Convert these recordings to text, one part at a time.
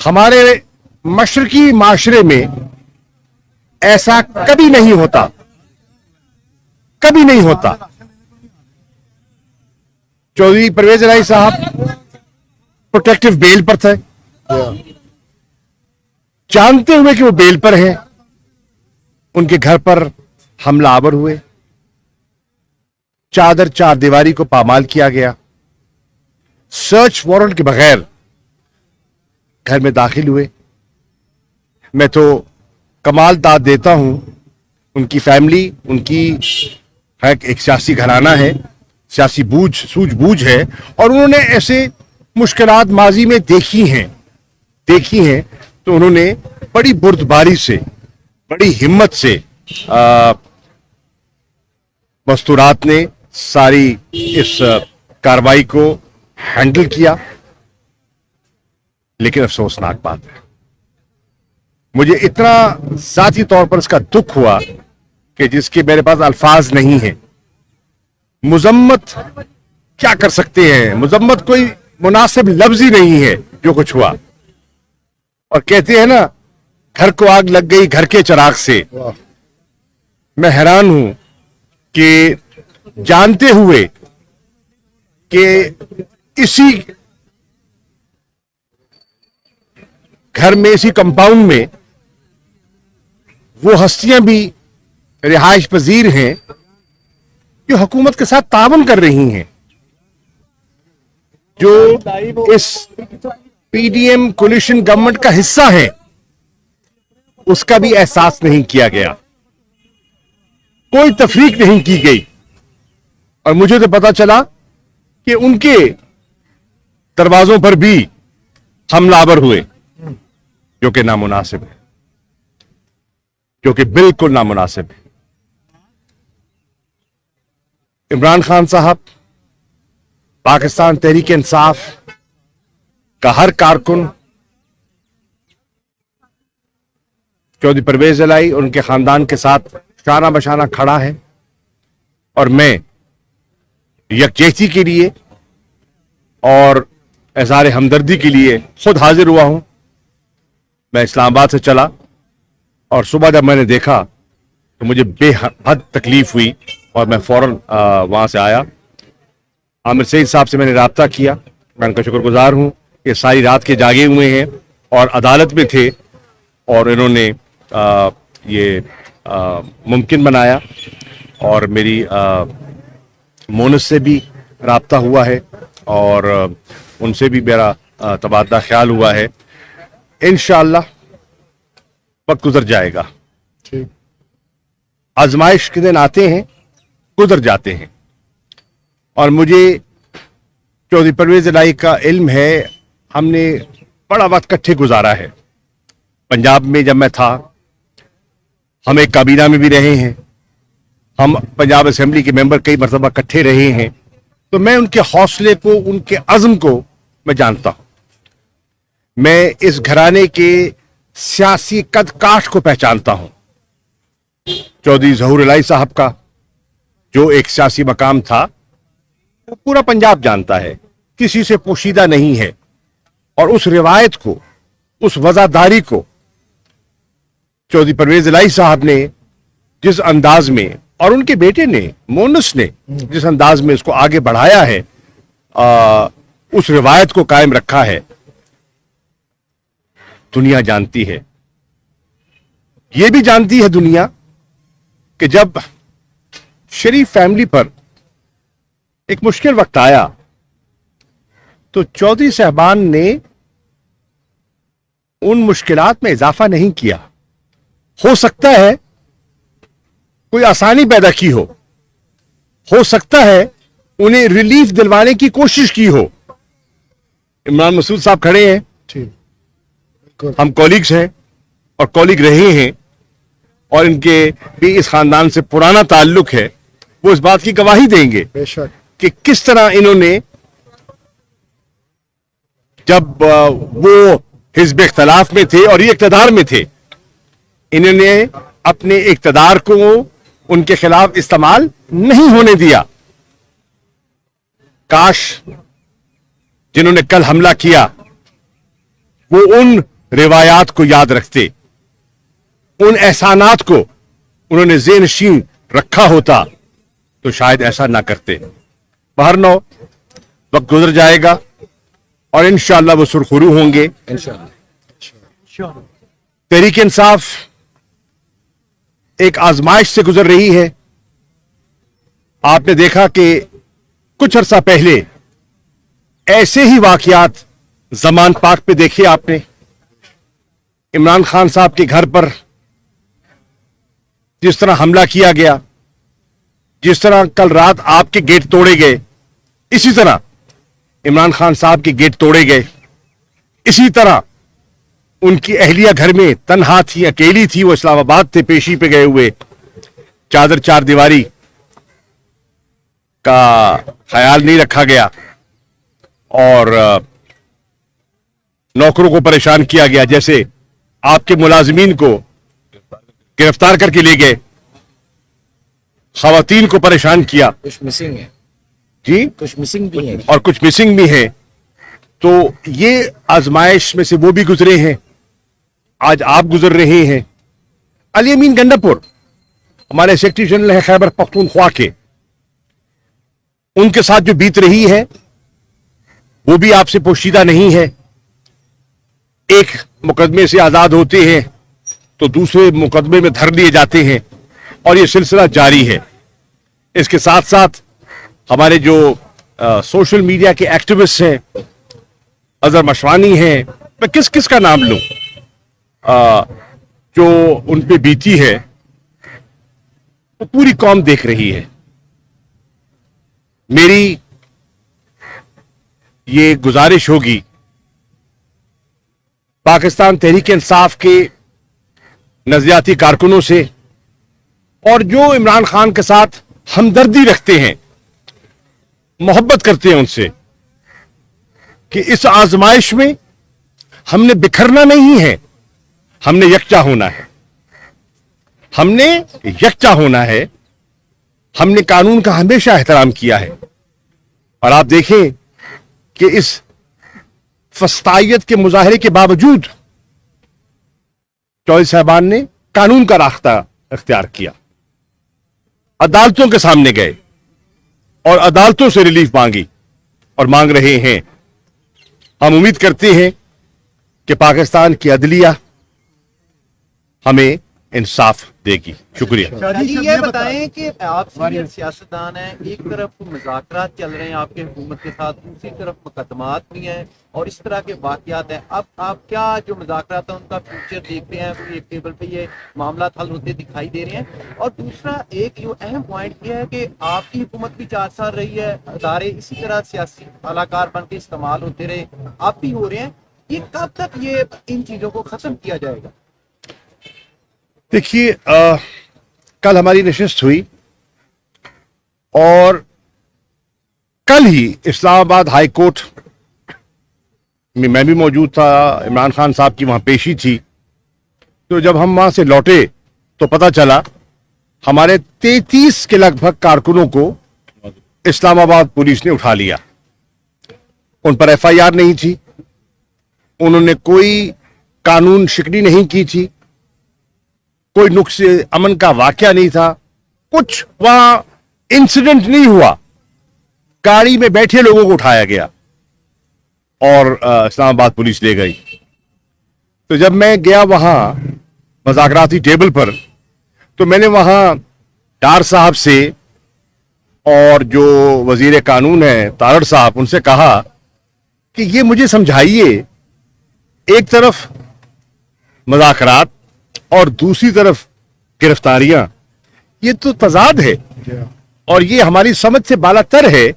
हमारे मशरकी माशरे में ऐसा कभी नहीं होता, कभी नहीं होता। चौधरी परवेज इलाही साहब प्रोटेक्टिव बेल पर थे, जानते हुए कि वो बेल पर हैं, उनके घर पर हमला आवर हुए, चादर चार दीवारी को पामाल किया गया, सर्च वारंट के बगैर घर में दाखिल हुए। मैं तो कमाल दाद देता हूं, उनकी फैमिली, उनकी एक सियासी घराना है, सियासी सूझबूझ है, और उन्होंने ऐसे मुश्किलात माजी में देखी हैं, तो उन्होंने बड़ी बुर्दबारी से, बड़ी हिम्मत से मस्तूरात ने सारी इस कार्रवाई को हैंडल किया। लेकिन अफसोसनाक बात है, मुझे इतना ज़ाती तौर पर इसका दुख हुआ कि जिसके मेरे पास अल्फाज नहीं है। मुजम्मत क्या कर सकते हैं, मुजम्मत कोई मुनासिब लफ्ज ही नहीं है जो कुछ हुआ। और कहते हैं ना, घर को आग लग गई घर के चिराग से। मैं हैरान हूं कि जानते हुए कि इसी घर में, इसी कंपाउंड में वो हस्तियां भी रिहाइश पजीर हैं जो हुकूमत के साथ तावन कर रही हैं, जो इस पीडीएम कोलिशन गवर्नमेंट का हिस्सा है, उसका भी एहसास नहीं किया गया, कोई तफरीक नहीं की गई। और मुझे तो पता चला कि उनके दरवाजों पर भी हमलावर हुए, जो कि नामुनासिब है, जो कि बिल्कुल नामुनासिब है। इमरान खान साहब, पाकिस्तान तहरीक इंसाफ का हर कारकुन चौधरी परवेज इलाही और उनके खानदान के साथ शाना बशाना खड़ा है, और मैं यकजहती के लिए और इज़हार हमदर्दी के लिए खुद हाजिर हुआ हूं। मैं इस्लामाबाद से चला और सुबह जब मैंने देखा तो मुझे बेहद तकलीफ हुई और मैं फौरन वहां से आया। आमिर सईद साहब से मैंने राब्ता किया, मैं उनका शुक्रगुजार हूं कि सारी रात के जागे हुए हैं और अदालत में थे, और इन्होंने ये मुमकिन बनाया। और मेरी मोनस से भी राब्ता हुआ है और उनसे भी मेरा तबादला ख्याल हुआ है। इंशाअल्लाह वक्त गुजर जाएगा, आजमाइश के दिन आते हैं, गुजर जाते हैं। और मुझे चौधरी परवेज इलाही का इल्म है, हमने बड़ा वक्त इकट्ठे गुजारा है। पंजाब में जब मैं था, हम एक काबीना में भी रहे हैं, हम पंजाब असेंबली के मेंबर कई मरतबा इकट्ठे रहे हैं, तो मैं उनके हौसले को, उनके अज़्म को मैं जानता हूं। मैं इस घराने के सियासी कद काठ को पहचानता हूं। चौधरी ज़हूर इलाही साहब का जो एक सियासी मकाम था, वो पूरा पंजाब जानता है, किसी से पोशीदा नहीं है। और उस रिवायत को, उस वज़ादारी को चौधरी परवेज इलाही साहब ने जिस अंदाज में, और उनके बेटे ने, मोनस ने जिस अंदाज में इसको आगे बढ़ाया है, उस रिवायत को कायम रखा है, दुनिया जानती है। यह भी जानती है दुनिया कि जब शरीफ फैमिली पर एक मुश्किल वक्त आया तो चौधरी साहबान ने उन मुश्किलात में इजाफा नहीं किया। हो सकता है कोई आसानी पैदा की हो सकता है उन्हें रिलीफ दिलवाने की कोशिश की हो। इमरान मसूद साहब खड़े हैं, हम कॉलीग्स हैं और कॉलीग रहे हैं, और इनके भी इस खानदान से पुराना ताल्लुक है। वो इस बात की गवाही देंगे कि किस तरह इन्होंने, जब वो हिज़्ब इख्तिलाफ में थे और ये इक़्तिदार में थे, इन्होंने अपने इक़्तिदार को उनके खिलाफ इस्तेमाल नहीं होने दिया। काश जिन्होंने कल हमला किया वो उन रिवायात को याद रखते, उन एहसानात को उन्होंने ज़ेहनशीन रखा होता तो शायद ऐसा ना करते। बहरनो वक्त गुजर जाएगा और इंशाअल्लाह वो सुरखरू होंगे। तहरीक इंसाफ एक आजमाइश से गुजर रही है। आपने देखा कि कुछ अरसा पहले ऐसे ही वाकयात जमान पाक पे देखे आपने। इमरान खान साहब के घर पर जिस तरह हमला किया गया, जिस तरह कल रात आपके गेट तोड़े गए, इसी तरह इमरान खान साहब के गेट तोड़े गए। इसी तरह उनकी अहलिया घर में तन्हा थी, अकेली थी, वो इस्लामाबाद थे पेशी पे गए हुए। चादर चार दीवारी का ख्याल नहीं रखा गया और नौकरों को परेशान किया गया, जैसे आपके मुलाजिमीन को गिरफ्तार करके ले गए, खवातीन को परेशान किया। कुछ मिसिंग है जी, कुछ मिसिंग भी है और कुछ मिसिंग भी है। तो ये आजमाइश में से वो भी गुजरे हैं, आज आप गुजर रहे हैं। अली अमीन गंडापुर हमारे सेक्रेटरी जनरल है खैबर पख्तूनख्वा के, उनके साथ जो बीत रही है वो भी आपसे पोशीदा नहीं है। एक मुकदमे से आजाद होते हैं तो दूसरे मुकदमे में धर लिए जाते हैं और ये सिलसिला जारी है। इसके साथ साथ हमारे जो सोशल मीडिया के एक्टिविस्ट हैं, अजहर मशवानी हैं, मैं किस किस का नाम लूं, जो उन पे बीती है वो पूरी कौम देख रही है। मेरी ये गुजारिश होगी पाकिस्तान तहरीक इंसाफ के नजरियाती कारकुनों से और जो इमरान खान के साथ हमदर्दी रखते हैं, मोहब्बत करते हैं उनसे, कि इस आजमाइश में हमने बिखरना नहीं है, हमने यकजा होना है। हमने यकजा होना है। हमने कानून का हमेशा एहतराम किया है और आप देखें कि इस फस्तायत के मुजाहरे के बावजूद चौधरी साहबान ने कानून का रास्ता इख्तियार किया, अदालतों के सामने गए और अदालतों से रिलीफ मांगी और मांग रहे हैं। हम उम्मीद करते हैं कि पाकिस्तान की अदलिया हमें इंसाफ देगी। शुक्रिया। ये बताएं कि आप सीनियर सियासतदान हैं, एक तरफ मुज़ाकरात चल रहे हैं आपके हुकूमत के साथ, दूसरी तरफ मुकदमात भी हैं और इस तरह के वाक़यात हैं। अब आप क्या जो मुज़ाकरात हैं उनका फ्यूचर देखते हैं? कोई एक टेबल पे ये मामला हल होते दिखाई दे रहे हैं? और दूसरा एक जो अहम पॉइंट ये है कि आपकी हुकूमत भी 4 साल रही है, अदारे इसी तरह सियासी अलाकार बन के इस्तेमाल होते रहे, आप भी हो रहे हैं। ये कब तक ये इन चीज़ों को ख़त्म किया जाएगा? देखिए, कल हमारी नशिस्त हुई और कल ही इस्लामाबाद हाई कोर्ट में मैं भी मौजूद था, इमरान खान साहब की वहां पेशी थी। तो जब हम वहां से लौटे तो पता चला हमारे 33 के लगभग कारकुनों को इस्लामाबाद पुलिस ने उठा लिया। उन पर FIR नहीं थी, उन्होंने कोई कानून शिकनी नहीं की थी, कोई नुक्से अमन का वाकया नहीं था, कुछ वहां इंसिडेंट नहीं हुआ। गाड़ी में बैठे लोगों को उठाया गया और इस्लामाबाद पुलिस ले गई। तो जब मैं गया वहां मुज़ाकराती टेबल पर तो मैंने वहां डार साहब से और जो वजीर कानून है तारड़ साहब, उनसे कहा कि ये मुझे समझाइए, एक तरफ मुज़ाकरात और दूसरी तरफ गिरफ्तारियां, ये तो तजाद है और ये हमारी समझ से बालातर है।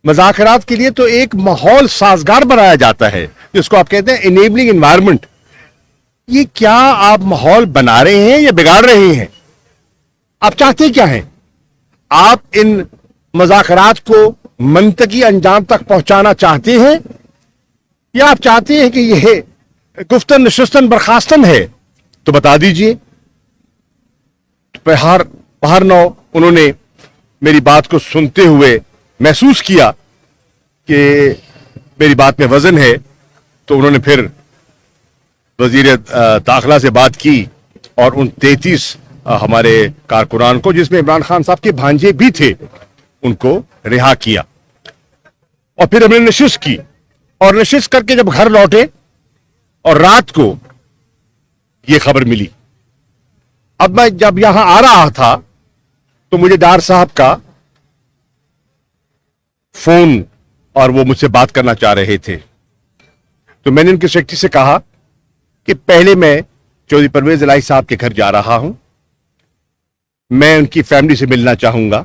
मुज़ाकरात के लिए तो एक माहौल साजगार बनाया जाता है जिसको आप कहते हैं इनेबलिंग एनवायरनमेंट। ये क्या आप माहौल बना रहे हैं या बिगाड़ रहे हैं? आप चाहते क्या हैं? आप इन मुज़ाकरात को मंतकी अंजाम तक पहुंचाना चाहते हैं या आप चाहते हैं कि यह गुफ्तन नशिस्तन बर्खास्तन है? तो बता दीजिए। पहाड़ नौ उन्होंने मेरी बात को सुनते हुए महसूस किया कि मेरी बात में वजन है, तो उन्होंने फिर वजीर दाखिला से बात की और उन 33 हमारे कारकुनान को, जिसमें इमरान खान साहब के भांजे भी थे, उनको रिहा किया। और फिर हमने नशिस्त की, और नशिस्त करके जब घर लौटे और रात को यह खबर मिली। अब मैं जब यहां आ रहा था तो मुझे डार साहब का फोन, और वो मुझसे बात करना चाह रहे थे। तो मैंने उनके सेक्रेटरी से कहा कि पहले मैं चौधरी परवेज इलाही साहब के घर जा रहा हूं, मैं उनकी फैमिली से मिलना चाहूंगा,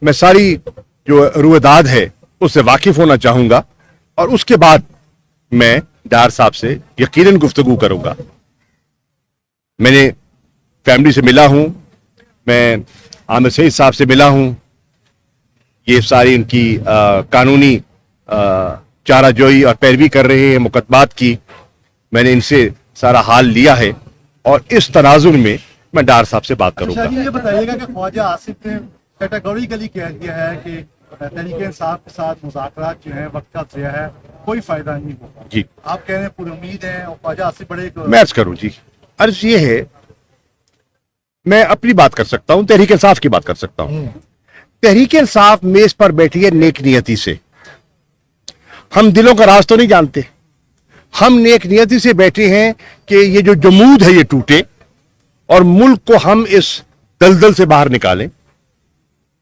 मैं सारी जो रुएदाद है उससे वाकिफ होना चाहूंगा, और उसके बाद मैं डार साहब से यकीनन गुफ्तगू करूंगा। मैंने फैमिली से मिला हूं, मैं आमिर सईद साहब से मिला हूं, ये सारी उनकी कानूनी चाराजोई और पैरवी कर रहे हैं मुकदमात की। मैंने इनसे सारा हाल लिया है, और इस तनाजुर में मैं डार साहब से बात करूंगा। अच्छा, ये बताइएगा कि ख्वाजा आसिफ ने कैटेगोरिकली कह दिया है कि तहरीक इंसाफ के साथ मुज़ाकरात जो है वक्त का ज़िया है, कोई फायदा नहीं होगा। जी, आप कह रहे हैं पूरी उम्मीद है, और ख्वाजा आसिफ बड़े मैं अर्ज करूं जी, अर्ज ये है, मैं अपनी बात कर सकता हूं, तहरीक इंसाफ की बात कर सकता हूं। तहरीक इंसाफ मेज पर बैठी है नेक नियति से। हम दिलों का राज तो नहीं जानते, हम नेक नियति से बैठे हैं कि ये जो जमूद है ये टूटे और मुल्क को हम इस दलदल से बाहर निकालें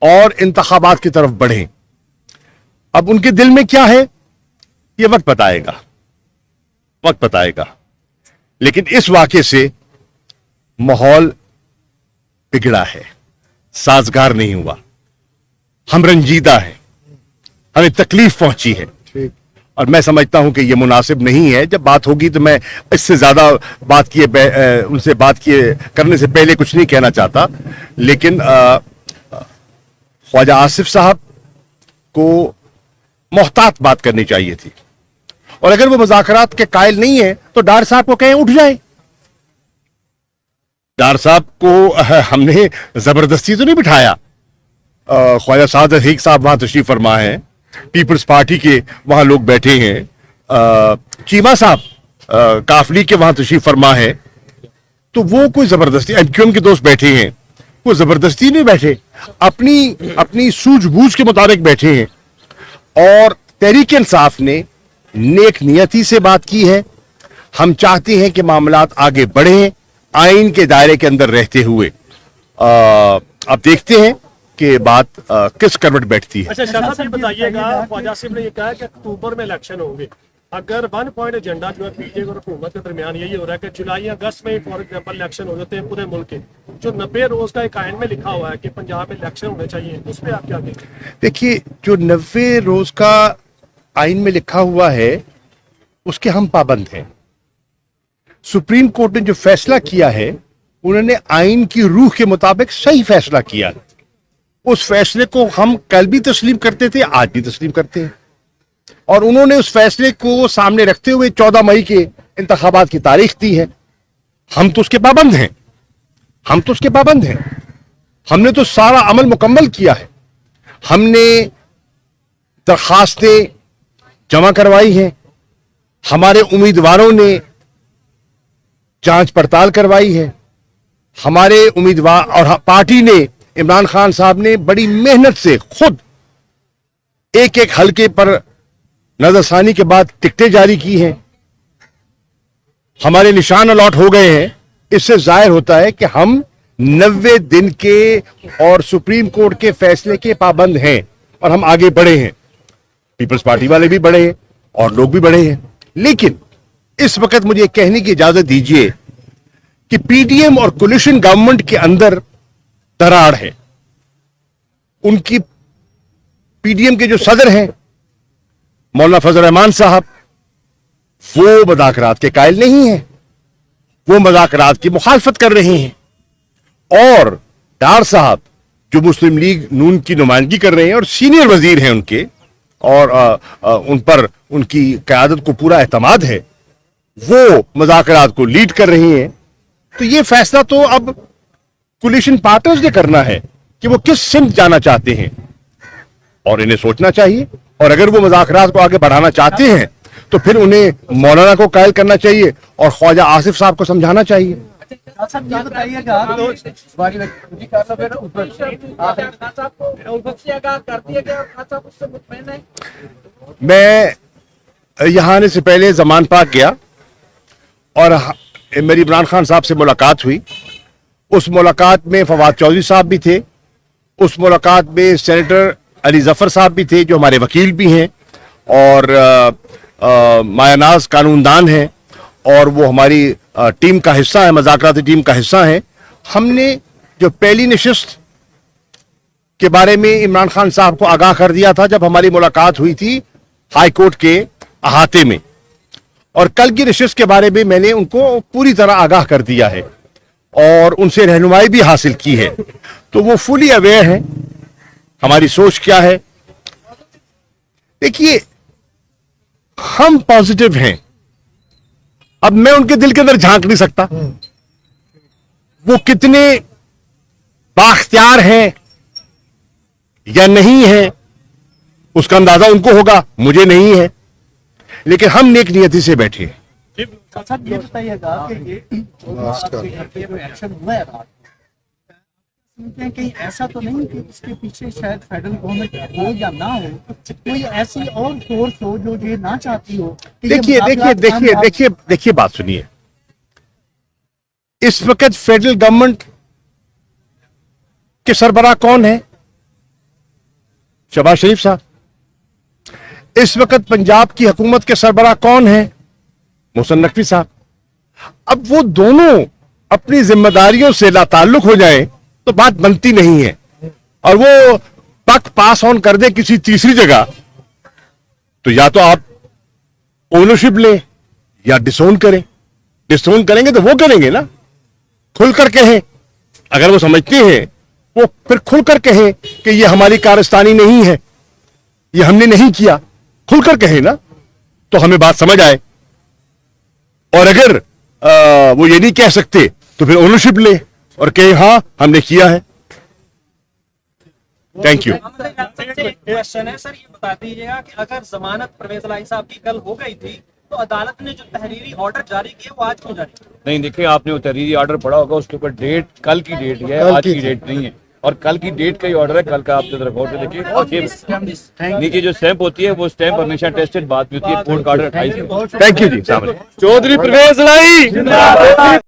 और इंतखाबात की तरफ बढ़ें। अब उनके दिल में क्या है ये वक्त बताएगा, वक्त बताएगा। लेकिन इस वाक़े से माहौल बिगड़ा है, साजगार नहीं हुआ, हम रंजीदा हैं, हमें तकलीफ पहुंची है, और मैं समझता हूं कि यह मुनासिब नहीं है। जब बात होगी तो मैं इससे ज्यादा बात किए उनसे बात किए करने से पहले कुछ नहीं कहना चाहता, लेकिन ख्वाजा आसिफ साहब को मोहतात बात करनी चाहिए थी, और अगर वो मुज़ाकरात के कायल नहीं है तो डार साहब को कहें उठ जाए। डार साहब को हमने जबरदस्ती तो नहीं बिठाया। ख्वाजा साद हकीक साहब वहां तशरीफ फरमा है, पीपल्स पार्टी के वहां लोग बैठे हैं, चीमा साहब काफली के वहां तशरीफ फरमा है, तो वो कोई जबरदस्ती, एमक्यूएम के दोस्त बैठे हैं, वो जबरदस्ती नहीं बैठे, अपनी सूझबूझ के मुताबिक बैठे हैं। और तहरीक इंसाफ ने नेक नियति से बात की है। हम चाहते हैं कि मामलात आगे बढ़े आइन के दायरे के अंदर रहते हुए। अब देखते हैं कि बात किस करवट बैठती है। अच्छा शाह साहब ये बताइएगा, ख्वाजा आसिफ ने ये कहा कि अक्टूबर में इलेक्शन होंगे। अगर 1 पॉइंट एजेंडा जो है पीजे और हुकूमत के दरमियान यही हो रहा है कि जुलाई अगस्त में फॉर एग्जाम्पल इलेक्शन हो जाते हैं पूरे मुल्क के, जो 90 रोज का एक आइन में लिखा हुआ है कि पंजाब में इलेक्शन होने चाहिए, उस पर आप क्या कहेंगे? देखिए, जो 90 रोज का आइन में लिखा हुआ है उसके हम पाबंद हैं। सुप्रीम कोर्ट ने जो फैसला किया है उन्होंने आइन की रूह के मुताबिक सही फैसला किया। उस फैसले को हम कल भी तस्लीम करते थे, आज भी तस्लीम करते हैं, और उन्होंने उस फैसले को सामने रखते हुए 14 मई के इंतखाबात की तारीख दी है। हम तो उसके पाबंद हैं, हम तो उसके पाबंद हैं। हमने तो सारा अमल मुकम्मल किया है, हमने दरखास्तें जमा करवाई हैं, हमारे उम्मीदवारों ने जांच पड़ताल करवाई है, हमारे उम्मीदवार और पार्टी ने, इमरान खान साहब ने बड़ी मेहनत से खुद एक एक हलके पर नजरसानी के बाद टिकटें जारी की हैं, हमारे निशान अलॉट हो गए हैं। इससे जाहिर होता है कि हम 90 दिन के और सुप्रीम कोर्ट के फैसले के पाबंद हैं और हम आगे बढ़े हैं। पीपल्स पार्टी वाले भी बढ़े हैं और लोग भी बढ़े हैं। लेकिन इस वक्त मुझे कहने की इजाजत दीजिए कि पीडीएम और कोलिशन गवर्नमेंट के अंदर दरार है। उनकी पीडीएम के जो सदर हैं मौलाना फजल रहमान साहब, वो मुज़ाकरात के कायल नहीं हैं, वो मुज़ाकरात की मुखालफत कर रहे हैं। और डार साहब जो मुस्लिम लीग नून की नुमाइंदगी कर रहे हैं और सीनियर वजीर हैं उनके, और उन पर उनकी क़यादत को पूरा एतमाद है, वो मुज़ाकरात को लीड कर रही हैं। तो ये फैसला तो अब कोलिशन पार्टनर्स ने करना है कि वो किस सिमत जाना चाहते हैं, और इन्हें सोचना चाहिए। और अगर वो मुज़ाकरात को आगे बढ़ाना चाहते हैं तो फिर उन्हें मौलाना को कायल करना चाहिए और ख्वाजा आसिफ साहब को समझाना चाहिए। सब ये बताइएगा मैं यहाँ आने से पहले जमान पाक गया और मेरी इमरान खान साहब से मुलाकात हुई। उस मुलाकात में फवाद चौधरी साहब भी थे, उस मुलाकात में सेनेटर अली जफर साहब भी थे जो हमारे वकील भी हैं और मायानाज कानूनदान हैं और वो हमारी टीम का हिस्सा है, मज़ाकराती टीम का हिस्सा है। हमने जो पहली नशिस्त के बारे में इमरान खान साहब को आगाह कर दिया था जब हमारी मुलाकात हुई थी हाई कोर्ट के अहाते में, और कल की नशिस्त के बारे में मैंने उनको पूरी तरह आगाह कर दिया है और उनसे रहनुमाई भी हासिल की है, तो वो फुली अवेयर है हमारी सोच क्या है। देखिए, हम पॉजिटिव हैं, अब मैं उनके दिल के अंदर झांक नहीं सकता, वो कितने बाख्तियार हैं या नहीं है उसका अंदाजा उनको होगा, मुझे नहीं है, लेकिन हम नेक नियति से बैठे हैं। साहब ये बताइएगा कि ये जो एक्शन हुआ है रात सुनते हैं कहीं ऐसा तो नहीं कि इसके पीछे शायद फेडरल गवर्नमेंट हो या ना हो, कोई ऐसी और फोर्स हो जो ये ना चाहती हो कि देखिए बात सुनिए, इस वक्त फेडरल गवर्नमेंट के सरबराह कौन है? शहबाज शरीफ साहब। इस वक्त पंजाब की हुकूमत के सरबराह कौन है? मोहसिन नकवी साहब। अब वो दोनों अपनी जिम्मेदारियों से लाताल्लुक हो जाएं तो बात बनती नहीं है, और वो पक पास ऑन कर दे किसी तीसरी जगह, तो या तो आप ओनरशिप लें या डिसोन करें। डिसोन करेंगे तो वो करेंगे ना, खुलकर कहें, अगर वो समझते हैं वो फिर खुलकर कहें कि ये हमारी कारस्तानी नहीं है, ये हमने नहीं किया, खुलकर कहें ना, तो हमें बात समझ आए। और अगर वो ये नहीं कह सकते तो फिर ओनरशिप ले और कहे हाँ हमने किया है। Thank you. क्वेश्चन है सर, ये बता दीजिएगा कि अगर जमानत परवेज इलाही साहब की कल हो गई थी तो अदालत ने जो तहरीरी ऑर्डर जारी किया वो आज क्यों जारी किया? नहीं, देखिए आपने वो तहरीरी ऑर्डर पढ़ा होगा, उसके ऊपर डेट कल की डेट है, आज की डेट नहीं है, और कल की डेट का ही ऑर्डर है। कल का आप जरा गौर से देखिए, और ये नीचे जो स्टैंप होती है वो स्टैंप हमेशा टेस्टेड बात भी होती है। कोर्ट का ऑर्डर 28। थैंक यू जी। चौधरी परवेज इलाही।